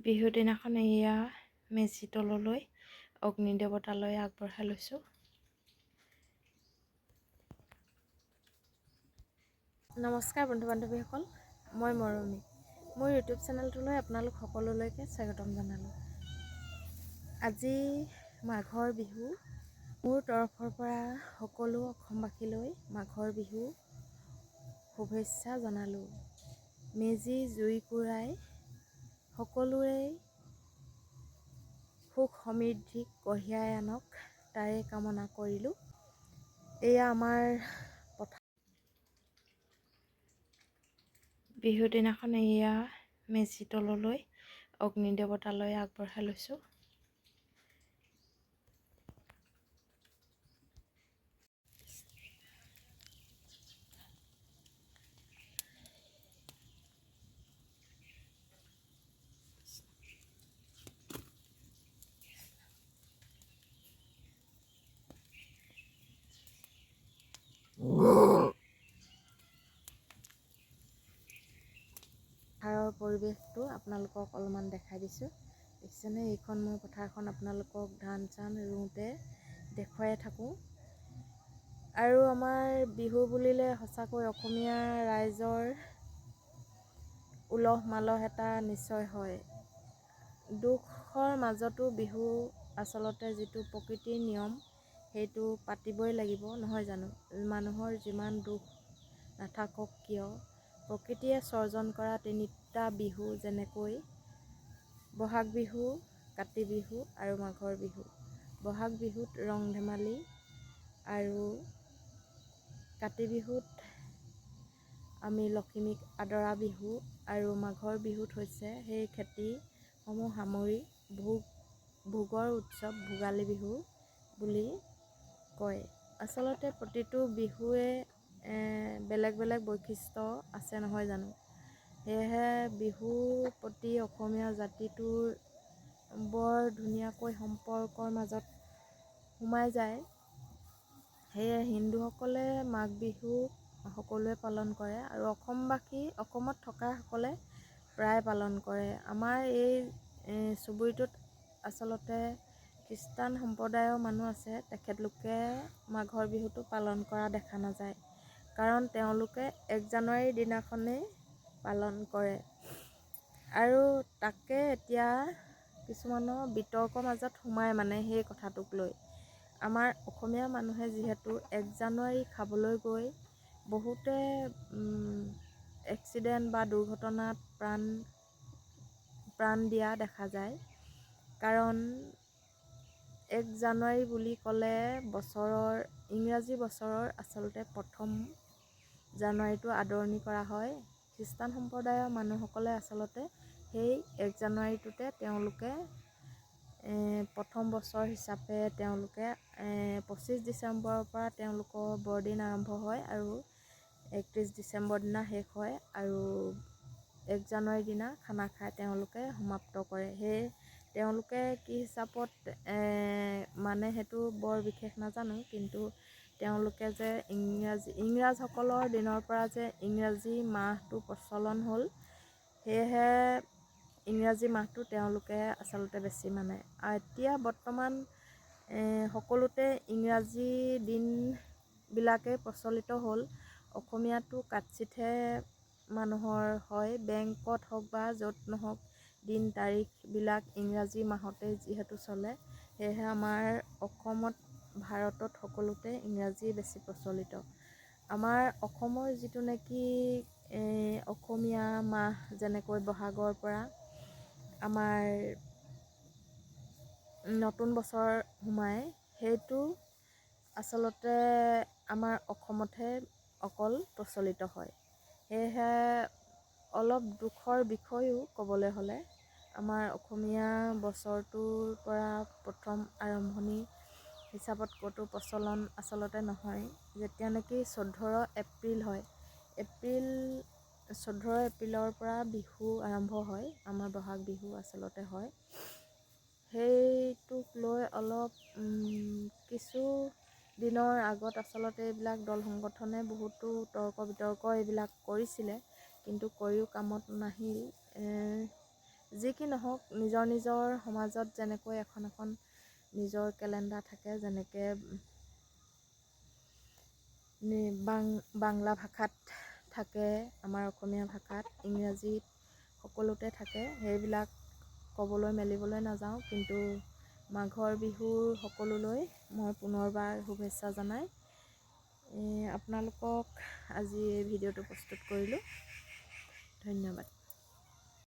বিহুৰ দিনাখন এয়া মেজি তললৈ অগ্নি দেৱতালৈ আগবঢ়াই লৈছোঁ। নমস্কাৰ বন্ধু বান্ধৱীসকল, মই মৰমী। মোৰ ইউটিউব চেনেলটোলৈ আপোনালোক সকলোলৈকে স্বাগতম জনালোঁ। আজি মাঘৰ বিহু। মোৰ তৰফৰ পৰা সকলো অসমবাসীলৈ মাঘৰ বিহু শুভেচ্ছা জনালোঁ। মেজি জুই কুৰাই সকলোৰে সুখ সমৃদ্ধি কঢ়িয়াই আনক তাৰে কামনা কৰিলোঁ। এয়া আমাৰ বিহুৰ দিনাখন এয়া মেজি তললৈ অগ্নি দেৱতালৈ আগবঢ়াই লৈছোঁ। পথাৰৰ পৰিৱেশটো আপোনালোকক অলপমান দেখাই দিছোঁ। দেখিছেনে, এইখন মোৰ পথাৰখন আপোনালোকক ধান চান ৰুওঁতে দেখুৱাই থাকোঁ। আৰু আমাৰ বিহু বুলিলে সঁচাকৈ অসমীয়া ৰাইজৰ উলহ মালহ এটা নিশ্চয় হয়। দুখৰ মাজতো বিহু আচলতে যিটো প্ৰকৃতিৰ নিয়ম সেইটো পাতিবই লাগিব, নহয় জানো? মানুহৰ যিমান দুখ নাথাকক কিয়, প্ৰকৃতিয়ে স্বৰ্জন কৰা তিনিটা বিহু, যেনেকৈ বহাগ বিহু, কাতি বিহু আৰু মাঘৰ বিহু। বহাগ বিহুত ৰং ধেমালি আৰু কাতি বিহুত আমি লখিমীক আদৰা বিহু আৰু মাঘৰ বিহুত হৈছে সেই খেতিসমূহ সামৰি ভোগৰ উৎসৱ ভোগালী বিহু বুলি কয়। আচলতে প্ৰতিটো বিহুৱে বেলেগ বেলেগ বৈশিষ্ট্য আছে, নহয় জানো? সেয়েহে বিহুৰ প্ৰতি অসমীয়া জাতিটোৰ বৰ ধুনীয়াকৈ সম্পৰ্কৰ মাজত সোমাই যায়। সেয়ে হিন্দুসকলে মাঘ বিহু সকলোৱে পালন কৰে আৰু অসমত থকাসকলে প্ৰায় পালন কৰে। আমাৰ এই চুবুৰীটোত আচলতে খ্ৰীষ্টান সম্প্ৰদায়ৰ মানুহ আছে, তেখেতলোকে মাঘৰ বিহুটো পালন কৰা দেখা নাযায়, কাৰণ তেওঁলোকে 1 জানুৱাৰীৰ দিনাখনেই পালন কৰে। আৰু তাকে এতিয়া কিছুমানৰ বিতৰ্কৰ মাজত সোমাই সেই কথাটোক লৈ। আমাৰ অসমীয়া মানুহে যিহেতু 1 জানুৱাৰী খাবলৈ গৈ বহুতে এক্সিডেণ্ট বা দুৰ্ঘটনাত প্ৰাণ দিয়া দেখা যায়। কাৰণ 1 জানুৱাৰী বুলি ক'লে ইংৰাজী বছৰৰ আচলতে প্ৰথম জানুৱাৰীটো আদৰণি কৰা হয়। খ্ৰীষ্টান সম্প্ৰদায়ৰ মানুহসকলে আচলতে সেই 1 জানুৱাৰীটোতে তেওঁলোকে প্ৰথম বছৰ হিচাপে তেওঁলোকে 25 ডিচেম্বৰৰ পৰা তেওঁলোকৰ বৰদিন আৰম্ভ হয় আৰু 31 ডিচেম্বৰ দিনা শেষ হয় আৰু 1 জানুৱাৰীৰ দিনা খানা খাই তেওঁলোকে সমাপ্ত কৰে। সেয়ে তেওঁলোকে কি হিচাপত সেইটো বৰ বিশেষ নাজানো, কিন্তু তেওঁলোকে যে ইংৰাজসকলৰ দিনৰ পৰা যে ইংৰাজী মাহটো প্ৰচলন হ'ল, সেয়েহে ইংৰাজী মাহটো তেওঁলোকে আচলতে বেছি মানে। এতিয়া বৰ্তমান সকলোতে ইংৰাজী দিনবিলাকেই প্ৰচলিত হ'ল। অসমীয়াটো কাৎচিতহে মানুহৰ হয়। বেংকত হওক বা য'ত নহওক দিন তাৰিখবিলাক ইংৰাজী মাহতেই যিহেতু চলে, সেয়েহে আমাৰ অসমত ভাৰতত সকলোতে ইংৰাজী বেছি প্ৰচলিত। আমাৰ অসমৰ যিটো নেকি অসমীয়া মাহ, যেনেকৈ বহাগৰ পৰা আমাৰ নতুন বছৰ সোমায়, সেইটো আচলতে আমাৰ অসমতহে অকল প্ৰচলিত হয়। সেয়েহে অলপ দুখৰ বিষয়ো ক'বলৈ হ'লে, আমাৰ অসমীয়া বছৰটোৰ পৰা প্ৰথম আৰম্ভণি হিচাপত ক'তো প্ৰচলন আচলতে নহয়। যেতিয়া নেকি 14 এপ্ৰিল হয়, 14 এপ্ৰিলৰ পৰা বিহু আৰম্ভ হয়, আমাৰ বহাগ বিহু আচলতে হয়। সেইটোক লৈ অলপ কিছু দিনৰ আগত আচলতে এইবিলাক দল সংগঠনে বহুতো তৰ্ক বিতৰ্ক এইবিলাক কৰিছিলে, কিন্তু কৰিও কামত নাহিল। যি কি নহওক নিজৰ নিজৰ সমাজত যেনেকৈ এখন এখন নিজৰ কেলেণ্ডাৰ থাকে, যেনেকৈ বাংলা ভাষাত থাকে, আমাৰ অসমীয়া ভাষাত, ইংৰাজীত সকলোতে থাকে। সেইবিলাক ক'বলৈ মেলিবলৈ নাযাওঁ, কিন্তু মাঘৰ বিহুৰ সকলোলৈ মই পুনৰবাৰ শুভেচ্ছা জনাই আপোনালোকক আজি এই ভিডিঅ'টো প্ৰস্তুত কৰিলোঁ। ধন্যবাদ।